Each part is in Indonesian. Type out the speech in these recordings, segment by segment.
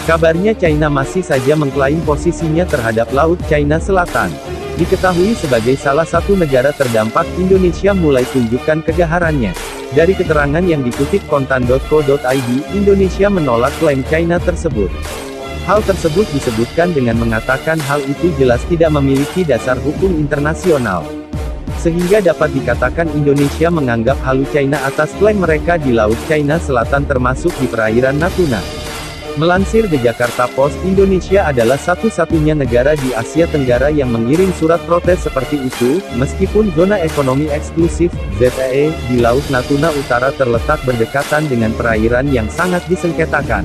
Kabarnya China masih saja mengklaim posisinya terhadap Laut China Selatan. Diketahui sebagai salah satu negara terdampak, Indonesia mulai tunjukkan kegaharannya. Dari keterangan yang dikutip kontan.co.id, Indonesia menolak klaim China tersebut. Hal tersebut disebutkan dengan mengatakan hal itu jelas tidak memiliki dasar hukum internasional. Sehingga dapat dikatakan Indonesia menganggap halu China atas klaim mereka di Laut China Selatan termasuk di perairan Natuna. Melansir The Jakarta Post, Indonesia adalah satu-satunya negara di Asia Tenggara yang mengirim surat protes seperti itu, meskipun zona ekonomi eksklusif, ZEE, di Laut Natuna Utara terletak berdekatan dengan perairan yang sangat disengketakan.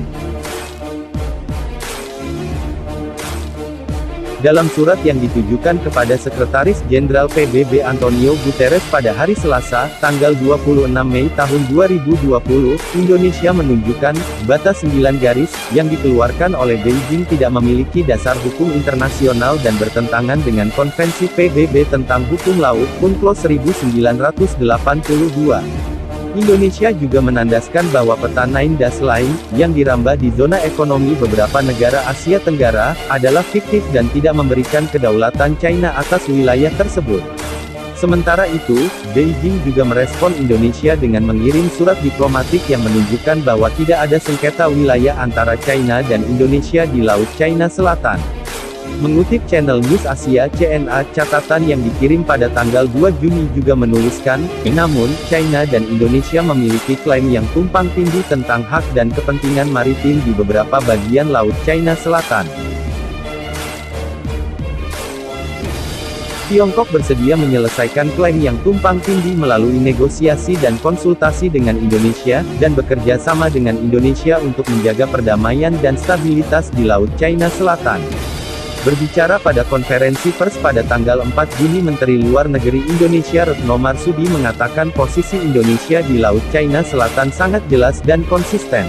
Dalam surat yang ditujukan kepada Sekretaris Jenderal PBB Antonio Guterres pada hari Selasa, tanggal 26 Mei tahun 2020, Indonesia menunjukkan, batas 9 garis, yang dikeluarkan oleh Beijing tidak memiliki dasar hukum internasional dan bertentangan dengan Konvensi PBB tentang Hukum Laut, UNCLOS 1982. Indonesia juga menandaskan bahwa peta 9 das line, yang dirambah di zona ekonomi beberapa negara Asia Tenggara, adalah fiktif dan tidak memberikan kedaulatan China atas wilayah tersebut. Sementara itu, Beijing juga merespon Indonesia dengan mengirim surat diplomatik yang menunjukkan bahwa tidak ada sengketa wilayah antara China dan Indonesia di Laut China Selatan. Mengutip channel News Asia CNA, catatan yang dikirim pada tanggal 2 Juni juga menuliskan, namun, China dan Indonesia memiliki klaim yang tumpang tindih tentang hak dan kepentingan maritim di beberapa bagian Laut China Selatan. Tiongkok bersedia menyelesaikan klaim yang tumpang tindih melalui negosiasi dan konsultasi dengan Indonesia, dan bekerja sama dengan Indonesia untuk menjaga perdamaian dan stabilitas di Laut China Selatan. Berbicara pada konferensi pers pada tanggal 4 Juni, Menteri Luar Negeri Indonesia Retno Marsudi mengatakan posisi Indonesia di Laut China Selatan sangat jelas dan konsisten.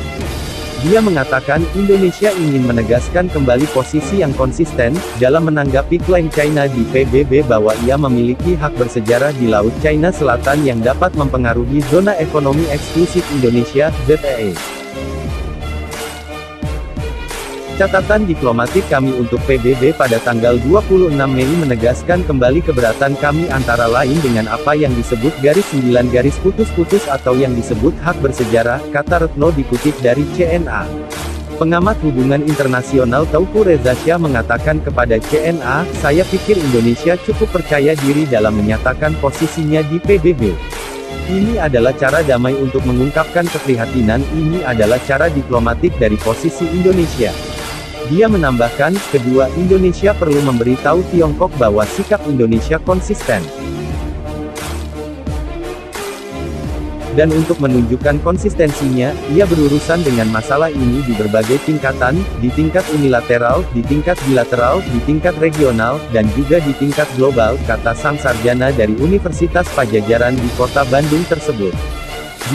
Dia mengatakan, Indonesia ingin menegaskan kembali posisi yang konsisten, dalam menanggapi klaim China di PBB bahwa ia memiliki hak bersejarah di Laut China Selatan yang dapat mempengaruhi zona ekonomi eksklusif Indonesia, ZEE. Catatan diplomatik kami untuk PBB pada tanggal 26 Mei menegaskan kembali keberatan kami antara lain dengan apa yang disebut garis 9 garis putus-putus atau yang disebut hak bersejarah, kata Retno dikutip dari CNA. Pengamat hubungan internasional Teuku Reza Shah mengatakan kepada CNA, saya pikir Indonesia cukup percaya diri dalam menyatakan posisinya di PBB. Ini adalah cara damai untuk mengungkapkan keprihatinan, ini adalah cara diplomatik dari posisi Indonesia. Dia menambahkan, kedua, Indonesia perlu memberitahu Tiongkok bahwa sikap Indonesia konsisten. Dan untuk menunjukkan konsistensinya, ia berurusan dengan masalah ini di berbagai tingkatan, di tingkat unilateral, di tingkat bilateral, di tingkat regional, dan juga di tingkat global, kata sang sarjana dari Universitas Padjadjaran di Kota Bandung tersebut.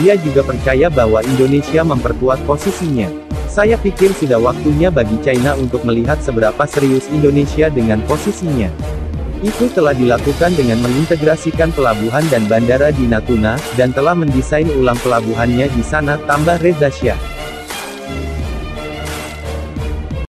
Dia juga percaya bahwa Indonesia memperkuat posisinya. Saya pikir sudah waktunya bagi China untuk melihat seberapa serius Indonesia dengan posisinya. Itu telah dilakukan dengan mengintegrasikan pelabuhan dan bandara di Natuna, dan telah mendesain ulang pelabuhannya di sana, tambah Reza Shah.